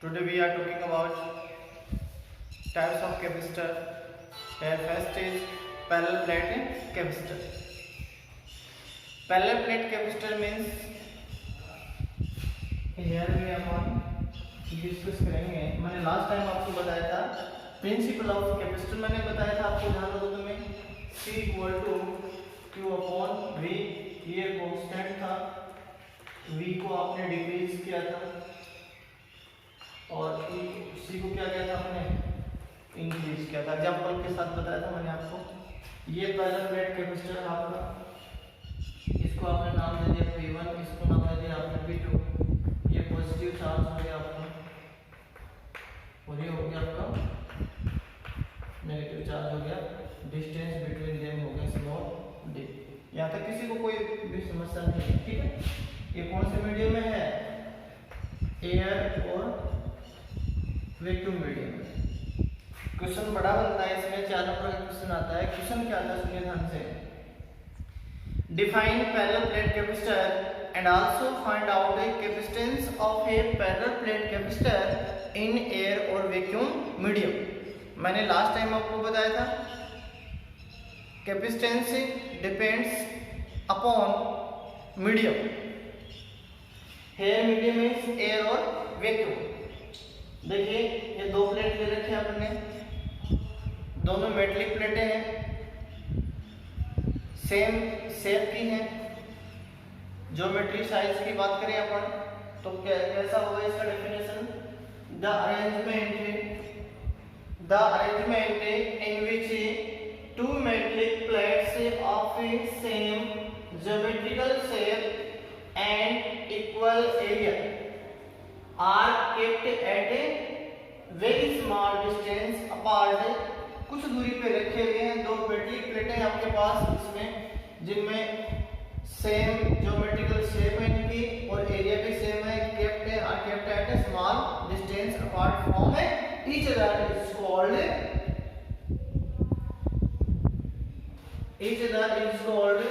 Today we are talking about types of capacitor. Here first is parallel plate capacitor. Parallel plate capacitor means here we upon discuss करेंगे. मैंने last time आपको बताया था principle of capacitor. मैंने बताया था आपको, ध्यान रखो तुम्हें, C equal to Q upon V. ये कांस्टेंट था, V को आपने डिक्रीज किया था और C को क्या किया था आपने, इंक्रीज किया था. एग्जांपल के साथ बताया था मैंने आपको. ये पैरेलल प्लेट कैपेसिटर आपका, इसको आपने नाम दे दिया P1, इसको नाम दे दिया आपने P2. ये पॉजिटिव चार्ज हो गया आपका और ये हो गया आपका नेगेटिव चार्ज हो गया. डिस्टेंस बिटवीन देम हो गया स्मॉल d. यहाँ तक किसी को कोई भी समस्या नहीं है, ठीक है. ये कौन से मीडियम में है, एयर और वैक्यूम मीडियम में. क्वेश्चन बड़ा बनता है इसमें, 4 नंबर का क्वेश्चन आता है. क्वेश्चन क्या आता है सुनिए ध्यान से. Define parallel plate capacitor and also find out the capacitance of a parallel plate capacitor in air or vacuum medium. मैंने लास्ट टाइम आपको बताया था capacitance depends upon medium. Here medium means air और वैक्यूम. देखिए ये दो plate ले रखे हैं अपने, दोनों मेटलिक प्लेटें हैं, सेम शेप की हैं. ज्योमेट्री साइज की बात करें अपन तो कैसा होगा इसका definition. The arrangement in which two metallic plates of same geometrical shape and equal area are kept at a very small distance apart. कुछ दूरी पे रखे हुए हैं दो मेटलिक प्लेटें आपके पास इसमें, जिनमें सेम ज्योमेट्रिकल शेप है इनकी और एरिया भी सेम है. Kept at A small distance apart from each other is called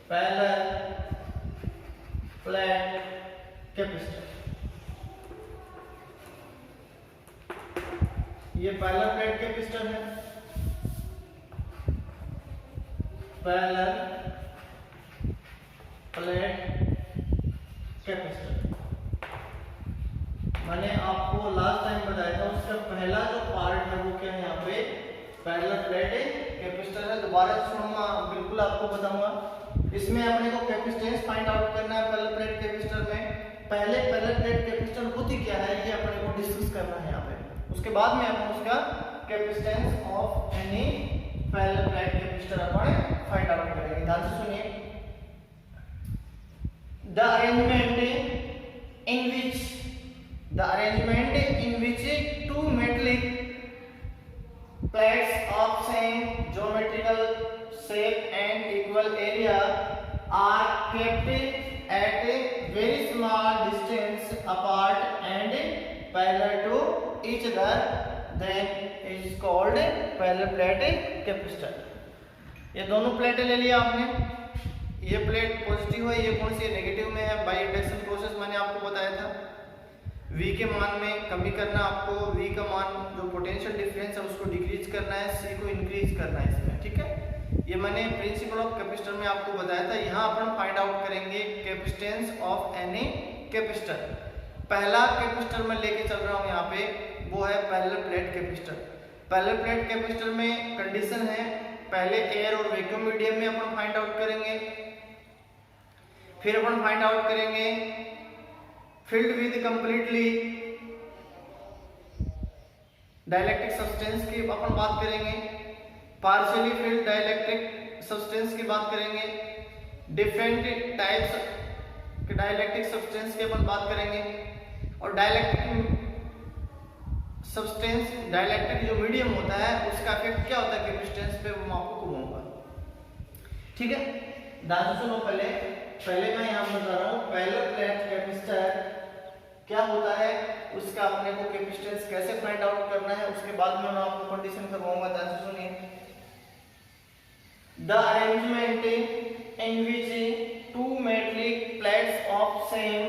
parallel plate capacitor. ये पैरेलल प्लेट कैपेसिटर है. पैरेलल प्लेट कैपेसिटर मैंने आपको लास्ट टाइम बताया था. उसका पहला जो पार्ट है वो क्या है, यहाँ पे पैरेलल प्लेट कैपेसिटर है. दोबारा सुनूंगा, बिल्कुल आपको बताऊंगा. इसमें अपने को कैपेसिटेंस फाइंड आउट करना है पैरेलल प्लेट कैपेसिटर में. पहले पैरेलल प्लेट कैपेसिटर होती क्या है ये अपने को डिस्कस करना है यहाँ पे. उसके बाद में अपन उसका capacitance of any parallel plate capacitor upon find out करेंगे. ध्यान से सुनिए. The arrangement in which two metallic plates of same geometrical shape and equal area are kept at a very small distance apart and parallel to each other, then is called parallel plate capacitor. ये दोनों प्लेटें ले लिया आपने. ये plate positive है, ये कौन सी नेगेटिव में है. बाय इंडक्शन प्रोसेस मैंने आपको बताया था. V के मान में कमी करना आपको, V का मान जो पोटेंशियल डिफरेंस है उसको डिक्रीज करना है, C को इंक्रीज करना है इसमें, ठीक है. ये मैंने प्रिंसिपल ऑफ कैपेसिटर में आपको बताया था. यहाँ अपन फाइंड आउट करेंगे कैपेसिटेंस ऑफ एनी कैपेसिटर. पहला कैपेसिटर मैं लेके चल रहा हूँ यहाँ पे, वो है parallel plate capacitor. Parallel plate capacitor में कंडीशन है, पहले एयर और वैक्यूम मीडियम में अपन फाइंड आउट करेंगे, फिर अपन फाइंड आउट करेंगे filled with completely dielectric substance की अपन बात करेंगे, पार्शियली फिल्ड डाइलेक्ट्रिक सब्सटेंस की बात करेंगे, डिफरेंट टाइप्स के डाइलेक्ट्रिक सब्सटेंस की अपन बात करेंगे, और डाइलेक्ट्रिक सब्सटेंस डाइलेक्ट्रिक जो मीडियम होता है उसका इफेक्ट क्या होता है कैपेसिटेंस पे, वो मैं आपको कहूंगा, ठीक है. ध्यान सुनो. पहले मैं यहाँ बता रहा हूँ पैरेलल प्लेट कैपेसिटर क्या होता है, उसका अपने को कैपेसिटेंस कैसे फाइंड आउट करना है, उसके बाद में मैं आपको कंडीशन करवाऊंगा. ध्यान से सुनिए. The arrangement in which two metallic plates of same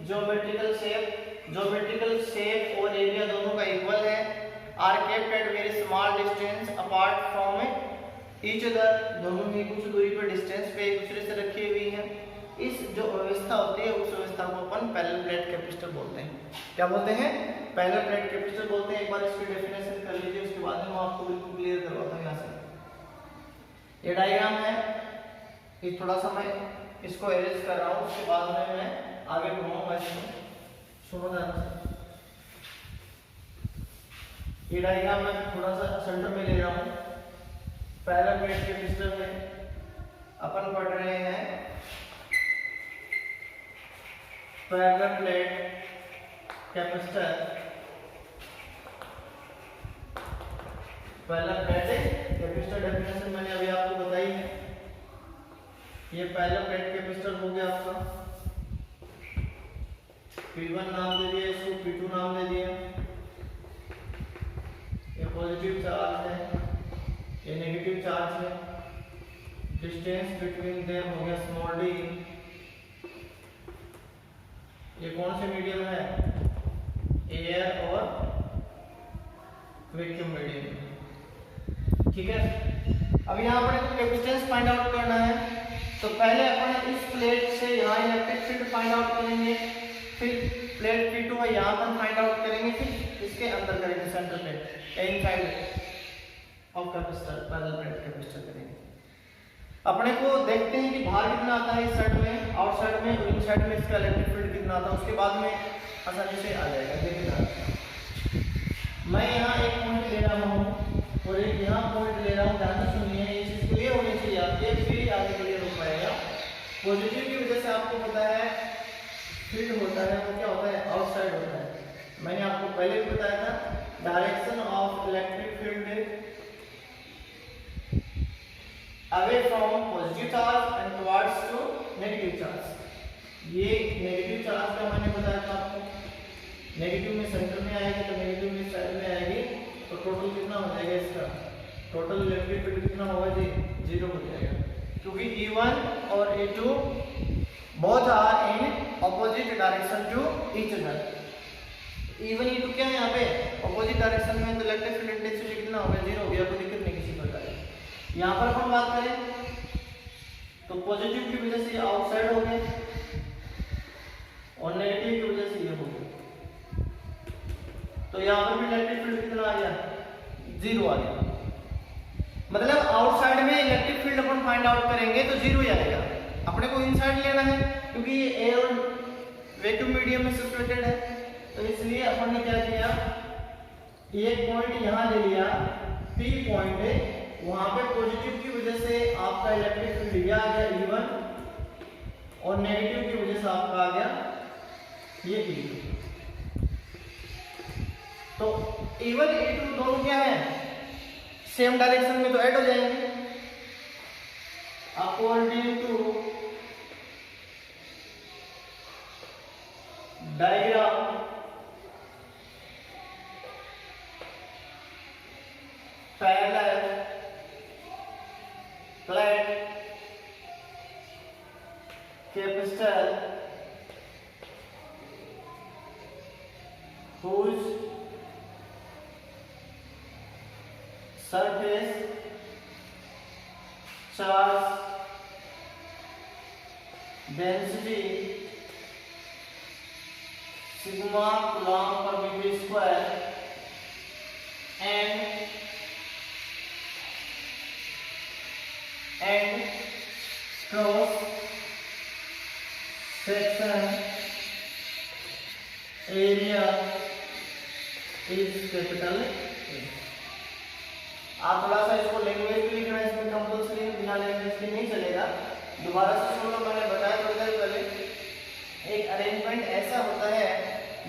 geometrical shape geometrical shape और एरिया दोनों का इक्वल है, are kept at very small distance apart from each other, दोनों ही कुछ दूरी पर डिस्टेंस पे एक दूसरे से रखी हुई है। इस जो व्यवस्था होती है उस व्यवस्था को अपन पैरेलल प्लेट कैपेसिटर बोलते हैं। क्या बोलते हैं? पैरेलल प्लेट कैपेसिटर बोलते हैं। एक बार इसकी डेफिनेशन कर लीजिए, उसके बाद में मैं आपको बिल्कुल क्लियर करवाता हूँ। यहाँ से ये डायग्राम है, ये थोड़ा सा मैं इसको अरेंज कर रहा हूँ, उसके बाद में मैं आगे बढ़ाऊंगा। इसको सुनो ध्यान से। ये डायग्राम मैं थोड़ा सा सेंटर में ले रहा हूँ। पैरेलल प्लेट कैपेसिटर में अपन पढ़ रहे हैं parallel plate capacitor. Parallel plate capacitor definition मैंने अभी आपको बताई है। ये पैरेलल प्लेट कैपेसिटर हो गया आपका। P1 नाम दे दिया, इसको P2 नाम दे दिया। ये पॉजिटिव चार्ज है, ये नेगेटिव चार्ज है। डिस्टेंस बिटवीन देम हो गया स्मॉल d। ये कौन से मीडियम है? एयर और वैक्यूम मीडियम। ठीक है, अब यहाँ पर कैपेसिटेंस फाइंड आउट करना है, तो पहले अपन इस प्लेट से यहाँ इलेक्ट्रिक फील्ड फाइंड आउट करेंगे, फिर प्लेट P2 है यहाँ पर फाइंड आउट करेंगे, फिर इसके अंदर करेंगे centre plate inside of capacitor, parallel plate capacitor करेंगे। अपने को देखते हैं कि बाहर कितना आता है इस साइड में, आउटसाइड में, और इनसाइड में इसका इलेक्ट्रिक फील्ड कितना आता है, उसके बाद में आसानी से आ जाएगा। देखिए मैं यहाँ एक पॉइंट ले रहा हूँ और एक यहाँ पॉइंट ले रहा हूँ, ध्यान से सुनिए। ये चीज क्लियर होनी चाहिए आपके, फिर आगे क्लियर हो पाएगा। पॉजिटिव की वजह से आपको पता है फील्ड होता है वो क्या होता है? आउटसाइड होता है। मैंने आपको पहले भी बताया था direction of electric field away from positive charge and towards to negative charge। ये नेगेटिव चार्ज का मैंने बताया था आपको, नेगेटिव में सेंटर में आएगी तो नेगेटिव में साइड में आएगी, तो टोटल कितना हो जाएगा इसका? टोटल इलेक्ट्रिक फील्ड कितना होगा जी? 0 हो जाएगा, क्योंकि E1 और E2 both are in opposite direction to each other। E1 E2 क्या है यहाँ पे? ऑपोजिट डायरेक्शन में, तो इलेक्ट्रिक फील्ड इंटेंसिटी कितना हो गया? 0 हो गया, कोई दिक्कत नहीं किसी प्रकार की। यहाँ पर हम बात करें तो पॉजिटिव की वजह से ये आउटसाइड हो गए और नेगेटिव की वजह से ये हो गया, तो यहाँ पर भी इलेक्ट्रिक फील्ड कितना आ गया? 0 आ गया। मतलब आउटसाइड में इलेक्ट्रिक फील्ड अपन फाइंड आउट करेंगे तो 0 ही आएगा। अपने को इनसाइड लेना है क्योंकि ये एयर और वैक्यूम मीडियम में सिचुएटेड है, तो इसलिए अपन ने क्या किया, एक पॉइंट यहाँ ले लिया, P पॉइंट है, वहां पे पॉजिटिव की वजह से आपका इलेक्ट्रिक फील्ड आ गया E1 और नेगेटिव की वजह से आपका आ गया ये E2। तो E1 E2 दोनों क्या है? सेम डायरेक्शन में तो ऐड हो जाएंगे। According to diagram parallel plate capacitor whose surface charge density sigma coulomb per meter square and cross section area is capital A। आप थोड़ा सा इसको लैंग्वेज भी लिखना है, इसमें कंपल्सरी बिना लैंग्वेज के नहीं चलेगा। दोबारा से सुन लो, मैंने बताया थोड़ी देर पहले। एक अरेंजमेंट ऐसा होता है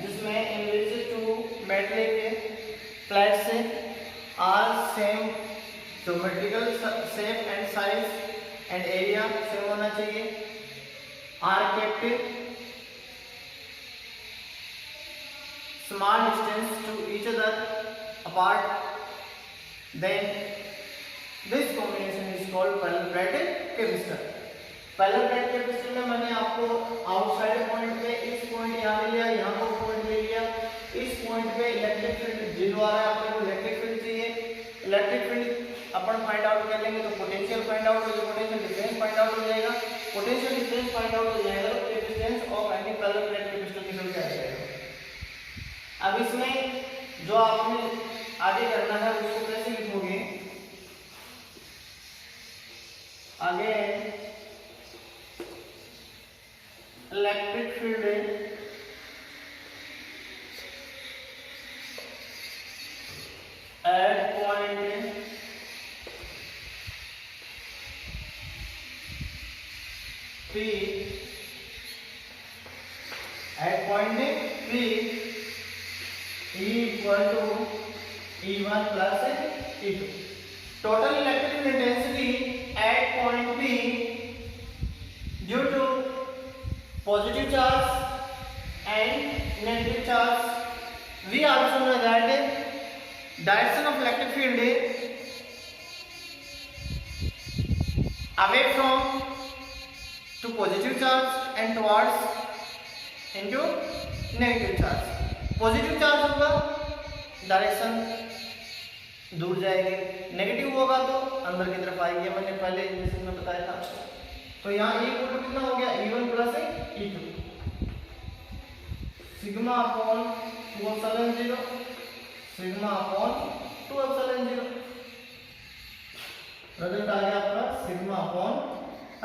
जिसमें in relation to metallic plates are same geometrical shape and size and area same होना चाहिए, are kept small distance to each other apart, then this combination is called parallel plate capacitor। Parallel plate capacitor में मैंने आपको outside point पे इस point यहाँ ले लिया, यहाँ को पॉइंट ले लिया, इस पॉइंट पे इलेक्ट्रिक फील्ड जीरो आ रहा है, अपने को इलेक्ट्रिक फील्ड चाहिए। इलेक्ट्रिक फील्ड अपन फाइंड आउट कर लेंगे तो पोटेंशियल फाइंड आउट हो जाएगा, पोटेंशियल डिफरेंस फाइंड आउट हो जाएगा, पोटेंशियल डिफरेंस फाइंड आउट हो जाएगा तो capacitance of any parallel plate capacitor निकल के आ जाएगा। अब इसमें जो आपने आगे करना है उसको कैसे लिखोगे, आगे electric field at point P at point P E equal to E1 plus E2. Total electrical intensity at point P due to positive charge and negative charge. We also know that direction of electric field away from to positive charge and towards into negative charge. Positive charge होगा direction दूर जाएगी, negative होगा तो अंदर की तरफ आएगी, मैंने पहले लेसन में बताया था। तो यहाँ E इक्वल टू कितना हो गया, E1 plus E2 sigma upon 2 epsilon 0, sigma upon 2 epsilon 0, result आ गया आपका सिग्मा अपॉन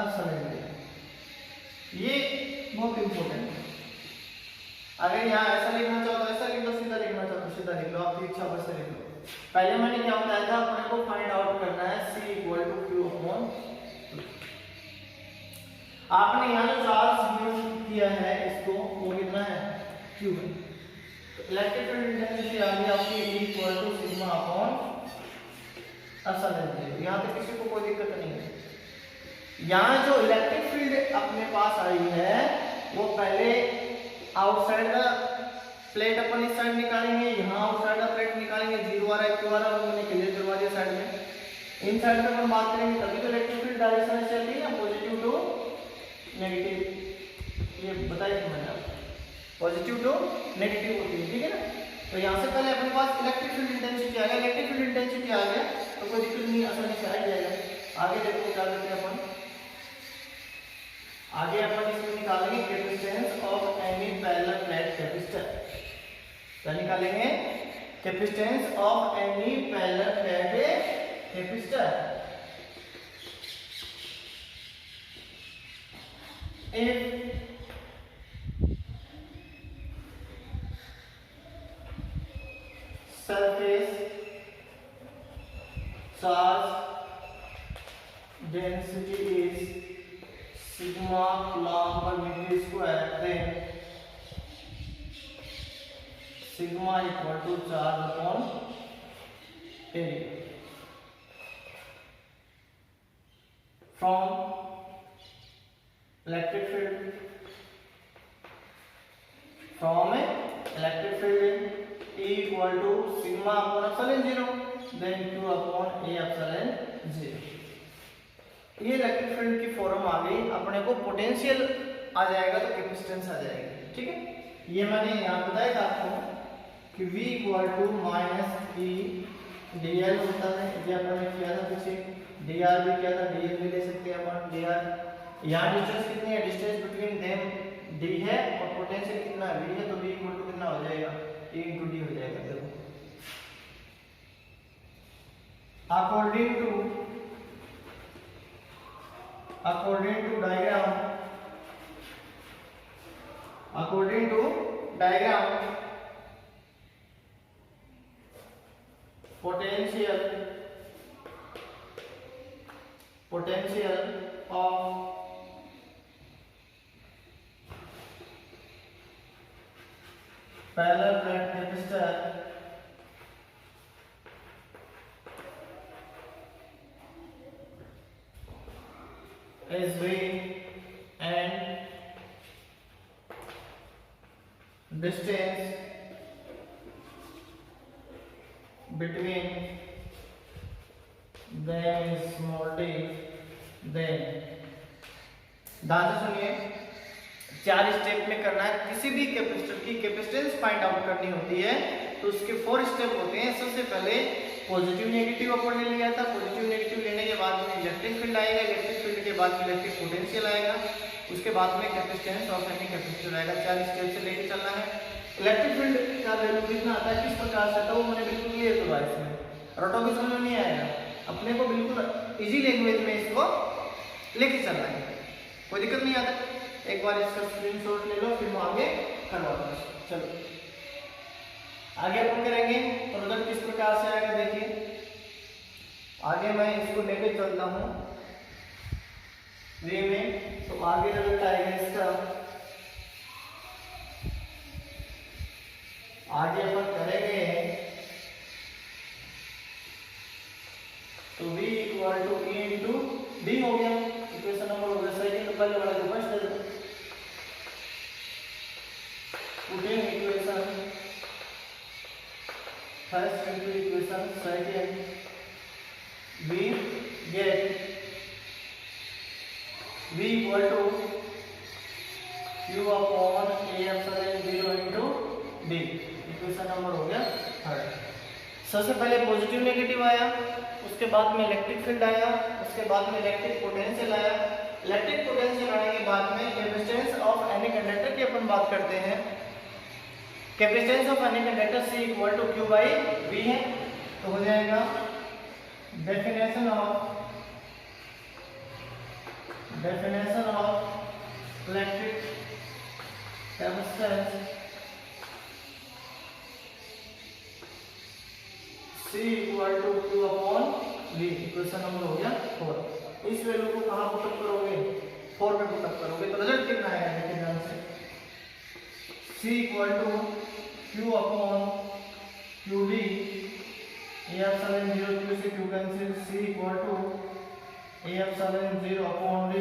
एप्सिलॉन 0। ये बहुत इंपॉर्टेंट है। अगर यहाँ ऐसा लिखना चाहो तो ऐसा लिख लो, सीधा लिखना चाहो तो सीधा लिख लो, आपकी इच्छा वैसे लिख लो। पहले मैंने क्या बताया था, अपने को फाइंड आउट करना है C equal to Q upon 2। आपने यहाँ जो चार्ज यूज किया है इसको वो कितना है, Q है। तो इलेक्ट्रिक फील्ड इंटेंसिटी आ गई आपकी E equal to sigma upon epsilon 0। यहाँ पे किसी को कोई दिक्कत नहीं है। यहाँ जो इलेक्ट्रिक फील्ड अपने पास आई है वो पहले आउटसाइड का प्लेट अपन इस साइड निकालेंगे, यहाँ आउटसाइड का प्लेट निकालेंगे, जीरो आ रहा है, क्यों आ रहा है वो मैंने क्लियर करवा दिया साइड में। इन साइड पे अपन बात करेंगे तभी तो इलेक्ट्रिक फील्ड डायरेक्शन में चल रही है ना, पॉजिटिव टू नेगेटिव, ये बताया था मैंने आपको, पॉजिटिव टू नेगेटिव होती है, ठीक है ना। तो यहाँ से पहले अपने पास इलेक्ट्रिक फील्ड इंटेंसिटी आ गया, इलेक्ट्रिक फील्ड इंटेंसिटी आ गया तो कोई दिक्कत नहीं, आसानी से आ जाएगा। आगे देखो क्या करते हैं अपन, आगे अपन इसमें निकालेंगे capacitance of any parallel plate capacitor. क्या निकालेंगे, capacitance of any parallel plate capacitor. If surface charge density is sigma coulomb per meter square, then sigma equal to charge upon area. From electric field, from electric field E equal to sigma upon epsilon 0, then Q upon A epsilon 0। ये electric field की form आ गई, अपने को potential आ जाएगा तो capacitance आ जाएगी, ठीक है। ये मैंने यहाँ बताया था आपको कि V equal to minus E dl होता है, ये अपन ने किया था पीछे, dr भी किया था, dl भी ले सकते हैं अपन dr। यहाँ डिस्टेंस कितनी है, डिस्टेंस बिटवीन देम d है और पोटेंशियल कितना है, V है, तो V इक्वल टू कितना हो जाएगा, A into d हो जाएगा। देखो according to diagram potential of parallel plate capacitor is V and distance between them is small d, then ध्यान से सुनिए, 4 स्टेप में करना है। किसी भी कैपेसिटर की कैपेसिटेंस फाइंड आउट करनी होती है तो उसके 4 स्टेप होते हैं। सबसे पहले पॉजिटिव नेगेटिव अपन ने लिया था, पॉजिटिव नेगेटिव लेने के बाद में इलेक्ट्रिक फील्ड आएगा, इलेक्ट्रिक फील्ड के बाद में इलेक्ट्रिक पोटेंशियल आएगा, उसके बाद में कैपेसिटेंस और एनी कैपेसिटर आएगा। 4 स्टेप से लेके चलना है। इलेक्ट्रिक फील्ड का वैल्यू कितना आता है, किस प्रकार से आता है, वो मैंने बिल्कुल क्लियर करवाया इसमें, रटोगे समझ में नहीं आएगा। अपने को बिल्कुल इजी लैंग्वेज में इसको लेके चलना है, कोई दिक्कत नहीं आता। एक बार इसका स्क्रीनशॉट ले लो, फिर मैं आगे करवाता हूँ। चलो आगे अपन करेंगे तो रिजल्ट किस प्रकार से आएगा देखिए। आगे मैं इसको लेके चलता हूँ वे में, तो आगे रिजल्ट आएगा इसका। आगे अपन करेंगे तो V equal to E into D हो गया, इक्वेशन नंबर हो गया। सेकंड पहले वाला को फर्स्ट दे दो, putting equation first into equation second, we get V equal to Q upon A epsilon 0 into D, equation number हो गया थर्ड। सबसे पहले पॉजिटिव नेगेटिव आया, उसके बाद में इलेक्ट्रिक फील्ड आया, उसके बाद में इलेक्ट्रिक पोटेंशियल आया। इलेक्ट्रिक पोटेंशियल आने के बाद में कैपेसिटेंस ऑफ एनी कंडक्टर की अपन बात करते हैं। Capacitance of any conductor C equal to Q by V है, तो हो जाएगा definition of electric capacitance C equal to Q upon V, equation number हो गया 4। इस वैल्यू को कहाँ पुटअप करोगे, 4 में पुटअप करोगे, तो रिजल्ट कितना आएगा देखिए ध्यान से। C equal to Q upon QD, A epsilon 0 Q से Q cancel, C equal to A epsilon 0 upon D।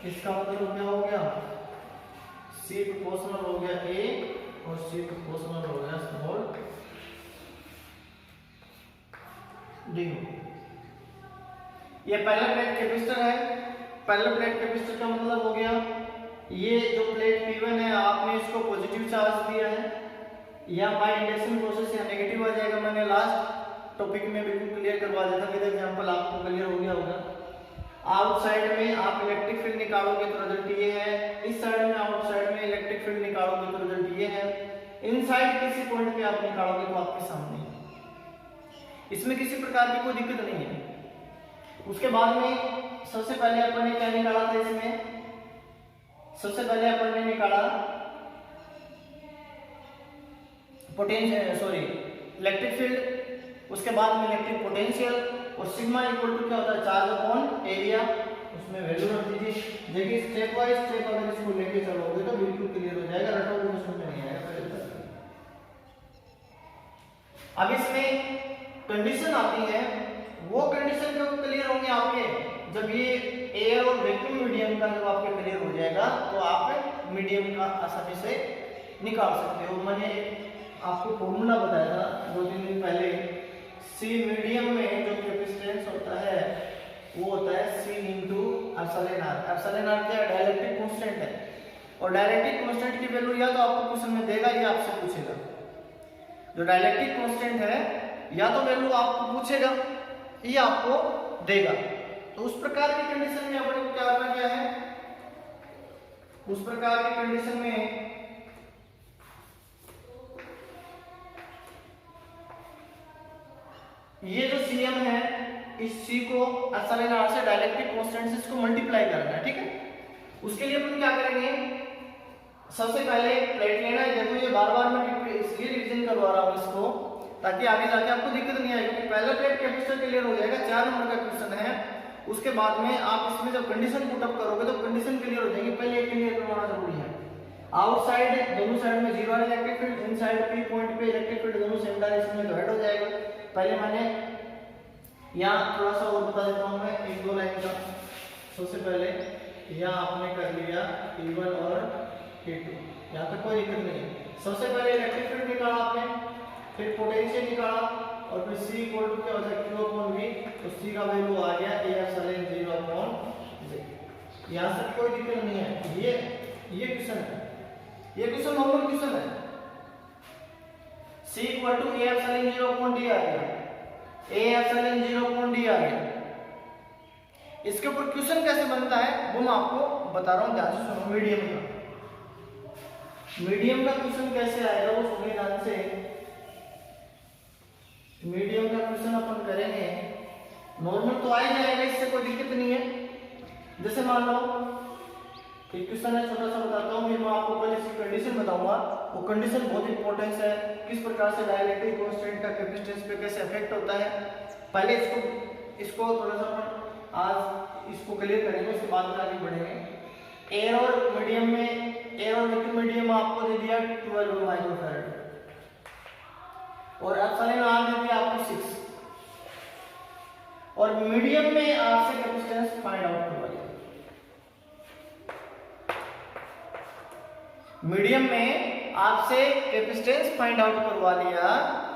इसका मतलब क्या हो गया, C प्रोपोर्शनल हो गया A और C प्रोपोर्शनल हो गया स्मॉल D। ये पहला प्लेट कैपेसिटर है। पहला प्लेट कैपेसिटर का मतलब हो गया, ये जो प्लेट P1 है आपने इसको पॉजिटिव चार्ज दिया है, या बाय इंडक्शन प्रोसेस या नेगेटिव आ जाएगा। मैंने लास्ट टॉपिक में बिल्कुल क्लियर करवा दिया था, विद एग्जांपल आपको क्लियर हो गया होगा। आउटसाइड में आप इलेक्ट्रिक फील्ड निकालोगे तो रिजल्ट ये है, इस साइड में आउटसाइड में इलेक्ट्रिक फील्ड निकालोगे तो रिजल्ट ये है, इनसाइड किसी पॉइंट पे आप निकालोगे तो आपके सामने। इसमें किसी प्रकार की कोई दिक्कत नहीं है। उसके बाद में सबसे पहले अपन ने क्या निकाला था, इसमें सबसे पहले अपन ने निकाला इलेक्ट्रिक फील्ड, उसके बाद में इलेक्ट्रिक पोटेंशियल, और सिग्मा इक्वल टू क्या होता है, चार्ज अपॉन एरिया, उसमें वैल्यू रख दीजिए। देखिए स्टेप बाय स्टेप अगर इसको लेके चलोगे तो बिल्कुल क्लियर हो जाएगा, रटोगे तो समझ नहीं आएगा। अब इसमें कंडीशन आती है, वो कंडीशन कब क्लियर होंगे आपके, जब ये एयर और वैक्यूम मीडियम का जब आपके क्लियर हो जाएगा तो आप मीडियम का आसानी से निकाल सकते हो। मैंने आपको फॉर्मूला बताया था 2-3 दिन पहले, C मीडियम में जो कैपेसिटेंस होता है वो होता है C into epsilon R। Epsilon R क्या है, डाइलेक्ट्रिक कांस्टेंट है, और डाइलेक्ट्रिक कांस्टेंट की वैल्यू या तो आपको क्वेश्चन में देगा या आपसे पूछेगा। जो डाइलेक्ट्रिक कांस्टेंट है या तो वैल्यू आपको पूछेगा या आपको देगा। तो उस प्रकार की कंडीशन में अपने को क्या करना क्या है, उस प्रकार की कंडीशन में ये जो Cm है, इस C को एप्सिलॉन R से डाइलेक्ट्रिक कांस्टेंट से इसको मल्टीप्लाई करना है, ठीक है। उसके लिए अपन क्या करेंगे, सबसे पहले प्लेट लेना है। देखो ये बार-बार मैं इसलिए रिवीजन करवा रहा हूँ इसको, ताकि आगे जाके आपको दिक्कत नहीं आएगी। क्योंकि पहला प्लेट कैपेसिटर क्लियर हो जाएगा, 4 नंबर का क्वेश्चन है। उसके बाद में आप इसमें जब कंडीशन पुटअप करोगे तो कंडीशन क्लियर हो जाएगी। पहले ये क्लियर करवाना जरूरी है। आउटसाइड दोनों साइड में 0 electric field, inside P point पे इलेक्ट्रिक फील्ड दोनों सेम डायरेक्शन में डिवाइड हो जाएगा। पहले मैंने यहाँ थोड़ा सा और बता देता हूँ मैं, 1-2 लाइन का। सबसे पहले यहाँ आपने कर लिया P1 और P2, यहाँ तक कोई दिक्कत नहीं है। सबसे पहले इलेक्ट्रिक फील्ड निकाला आपने, फिर पोटेंशियल निकाला, और फिर C इक्वल टू क्या होता है, Q अपॉन V। तो C का वैल्यू आ गया A एप्सिलॉन 0 अपॉन Z। यहाँ से कोई दिक्कत नहीं है। ये क्वेश्चन है, ये क्वेश्चन नॉर्मल क्वेश्चन है। C equal to A epsilon 0 upon D आ गया, A एप्सिलॉन 0 अपॉन D आ गया। इसके ऊपर क्वेश्चन कैसे बनता है वो मैं आपको बता रहा हूँ, ध्यान से सुनो। मीडियम का क्वेश्चन कैसे आएगा वो सुनिए ध्यान से। मीडियम का क्वेश्चन अपन करेंगे, नॉर्मल तो आ ही जाएगा, इससे कोई दिक्कत नहीं है। जैसे मान लो एक क्वेश्चन है, छोटा सा बताता हूँ, फिर मैं आपको पहले इसकी कंडीशन बताऊंगा। वो कंडीशन बहुत इंपॉर्टेंट है, किस प्रकार से डाइलेक्ट्रिक कांस्टेंट का कैपेसिटेंस पे कैसे इफेक्ट होता है। पहले इसको थोड़ा सा आज इसको क्लियर करेंगे, उसके बाद में आगे बढ़ेंगे। एयर और मीडियम में, एयर और लिक्विड मीडियम आपको दे दिया 12 माइक्रोफैराड और एप्सिलॉन आर दे दिया आपको 6, और मीडियम में आपसे कैपेसिटेंस फाइंड आउट करवाइए। मीडियम में आपसे कैपेसिटेंस फाइंड आउट करवा लिया,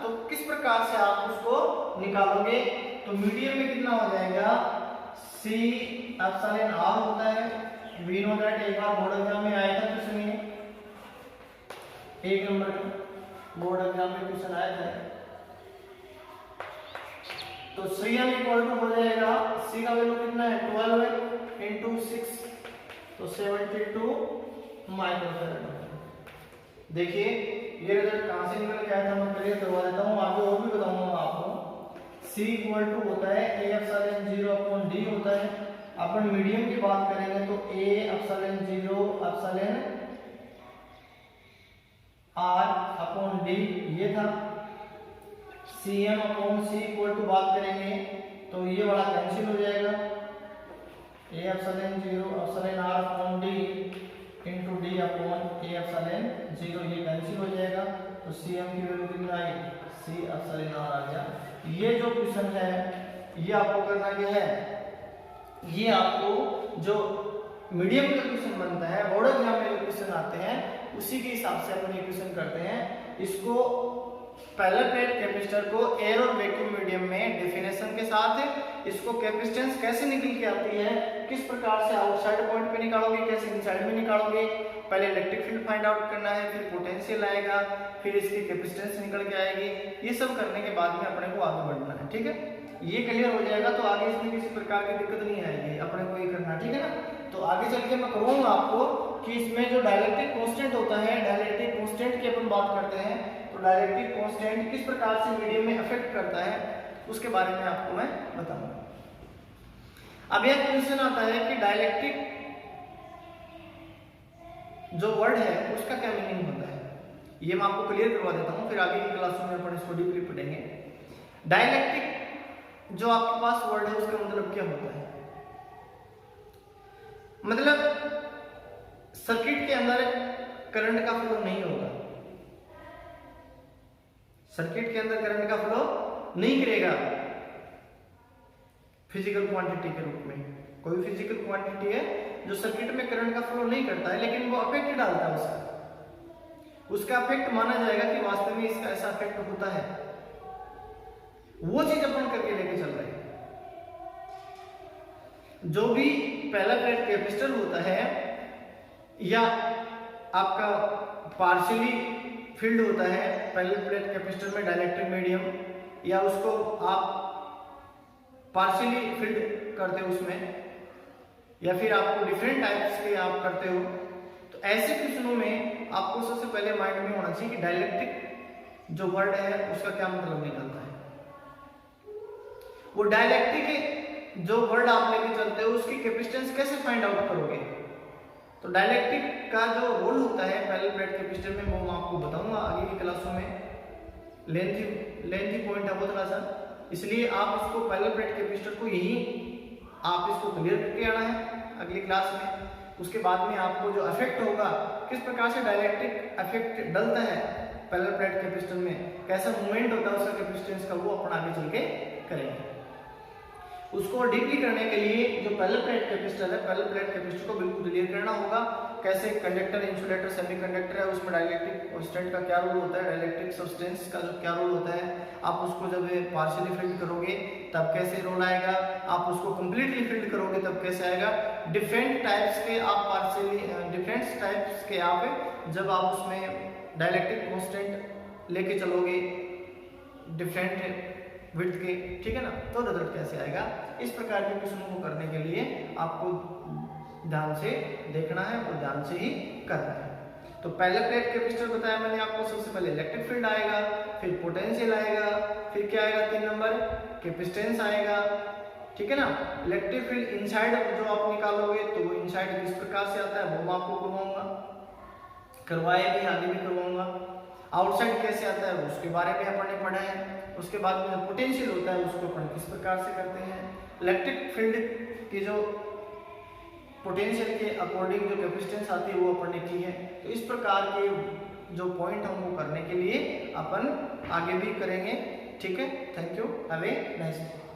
तो किस प्रकार से आप उसको निकालोगे। तो मीडियम में कितना हो जाएगा, C एप्सिलॉन R होता है, वी नो दैट एक बार बोर्ड एग्जाम में आया था क्वेश्चन, में 1 नंबर का बोर्ड एग्जाम में क्वेश्चन आया था। तो Cm इक्वल टू हो जाएगा, C का वैल्यू कितना है 12 है इंटू 6, तो 72 माइक्रोफैराड। देखिए ये रिजल्ट कहां से निकल के आया था, मैं क्लियर करवा देता हूं, आगे और भी बताऊंगा आपको। C इक्वल टू होता है A एप्सिलॉन 0 अपॉन D होता है। अपन मीडियम की बात करेंगे तो A epsilon 0 epsilon R upon D ये था। Cm upon C equal to बात करेंगे तो ये वाला कैंसिल हो जाएगा, A epsilon 0 epsilon R upon D into D upon A epsilon 0 ये कैंसिल हो जाएगा। तो Cm की वैल्यू कितना आई, C एप्सिलॉन R आ गया। ये जो क्वेश्चन है ये आपको करना क्या है, ये आपको जो मीडियम का क्वेश्चन बनता है, बोर्ड एग्जाम में जो क्वेश्चन आते हैं उसी के हिसाब से अपन ये क्वेश्चन करते हैं। इसको पैरेलल प्लेट कैपेसिटर को एयर और वैक्यूम मीडियम में डेफिनेशन के साथ इसको कैपेसिटेंस कैसे निकल के आती है, किस प्रकार से आउटसाइड पॉइंट पे निकालोगे, कैसे इनसाइड में निकालोगे। पहले इलेक्ट्रिक फील्ड फाइंड आउट करना है, फिर पोटेंशियल आएगा, फिर इसकी कैपेसिटेंस निकल के आएगी। ये सब करने के बाद में अपने को आगे बढ़ना है, ठीक है। ये क्लियर हो जाएगा तो आगे इसमें किसी प्रकार की दिक्कत नहीं आएगी, अपने को ये करना, ठीक है ना। तो आगे चल के मैं करूंगा आपको कि इसमें जो डाइलेक्ट्रिक कांस्टेंट होता है, डाइलेक्ट्रिक कांस्टेंट की अपन बात करते हैं, तो डाइलेक्ट्रिक कांस्टेंट किस प्रकार से मीडियम में अफेक्ट करता है उसके बारे में आपको मैं बताऊंगा। अब यह क्वेश्चन आता है कि डाइलेक्ट्रिक जो वर्ड है उसका क्या मीनिंग होता है, ये मैं आपको क्लियर करवा देता हूं, फिर आगे की क्लासों में अपन इसको डीपली पढ़ेंगे। डाइलेक्ट्रिक जो आपके पास वर्ड है उसका मतलब क्या होता है, मतलब सर्किट के अंदर करंट का फ्लो नहीं होगा, सर्किट के अंदर करंट का फ्लो नहीं करेगा फिजिकल क्वांटिटी के रूप में। कोई फिजिकल क्वांटिटी है जो सर्किट में करंट का फ्लो नहीं करता है, लेकिन वो अफेक्ट डालता है उसका अफेक्ट माना जाएगा कि वास्तव में इसका ऐसा अफेक्ट होता है, वो चीज अपन करके लेके चल रहे हैं। जो भी पैरेलल प्लेट कैपेसिटर होता है या आपका पार्शियली फील्ड होता है पैरेलल प्लेट कैपेसिटर में डाइलेक्ट्रिक मीडियम, या उसको आप पार्शियली फील्ड करते हो उसमें, या फिर आपको डिफरेंट टाइप्स के आप करते हो, तो ऐसे क्वेश्चनों में आपको सबसे पहले माइंड में होना चाहिए कि डाइलेक्ट्रिक जो वर्ड है उसका क्या मतलब निकलता है। वो डाइलेक्ट्रिक जो वर्ड आप लेके चलते हो उसकी कैपेसिटेंस कैसे फाइंड आउट करोगे। तो डाइलेक्ट्रिक का जो रोल होता है पैरेलल प्लेट कैपेसिटर में वो मैं आपको बताऊंगा आगे की क्लासों में, लेंथी पॉइंट है वो थोड़ा सा, इसलिए आप इसको पैरेलल प्लेट कैपेसिटर को यही आप इसको क्लियर करके आना है अगली क्लास में। उसके बाद में आपको जो इफेक्ट होगा, किस प्रकार से डाइलेक्ट्रिक इफेक्ट डलता है पैरेलल प्लेट कैपेसिटर में, कैसा मूवमेंट होता है उसका कैपेसिटेंस का, वो अपन आगे चल के करेंगे। उसको डीपली करने के लिए जो पैरेलल प्लेट कैपेसिटर है, पैरेलल प्लेट कैपेसिटर को बिल्कुल क्लियर करना होगा। कैसे कंडक्टर, इंसुलेटर, सेमीकंडक्टर है उसमें डाइलेक्ट्रिक कांस्टेंट का क्या रोल होता है, डाइलेक्ट्रिक सब्सटेंस का जो क्या रोल होता है, आप उसको जब पार्शियली फिल्ड करोगे तब कैसे रोल आएगा, आप उसको कंप्लीटली फिल्ड करोगे तब कैसे आएगा। डिफरेंट टाइप्स के आप जब आप उसमें डाइलेक्ट्रिक कांस्टेंट लेके चलोगे डिफरेंट विड्थ के, ठीक है ना, तो रिजल्ट कैसे आएगा। इस प्रकार के क्वेश्चन को करने के लिए आपको ध्यान से देखना है और ध्यान से ही करना है। तो पहले प्लेट कैपेसिटर बताया मैंने आपको, सबसे पहले इलेक्ट्रिक फील्ड आएगा, फिर पोटेंशियल आएगा, फिर क्या आएगा 3 नंबर कैपेसिटेंस आएगा, ठीक है ना। इलेक्ट्रिक फील्ड इनसाइड जो आप निकालोगे तो वो इनसाइड किस प्रकार से आता है वो मैं आपको करवाया भी, आगे भी करवाऊंगा। आउटसाइड कैसे आता है उसके बारे में अपन ने पढ़ा है। उसके बाद में पोटेंशियल होता है उसको अपन किस प्रकार से करते हैं। इलेक्ट्रिक फील्ड की जो पोटेंशियल के अकॉर्डिंग जो कैपेसिटेंस आती है वो अपन ने की है। तो इस प्रकार के जो पॉइंट हम वो करने के लिए अपन आगे भी करेंगे, ठीक है। Thank you, have a nice day.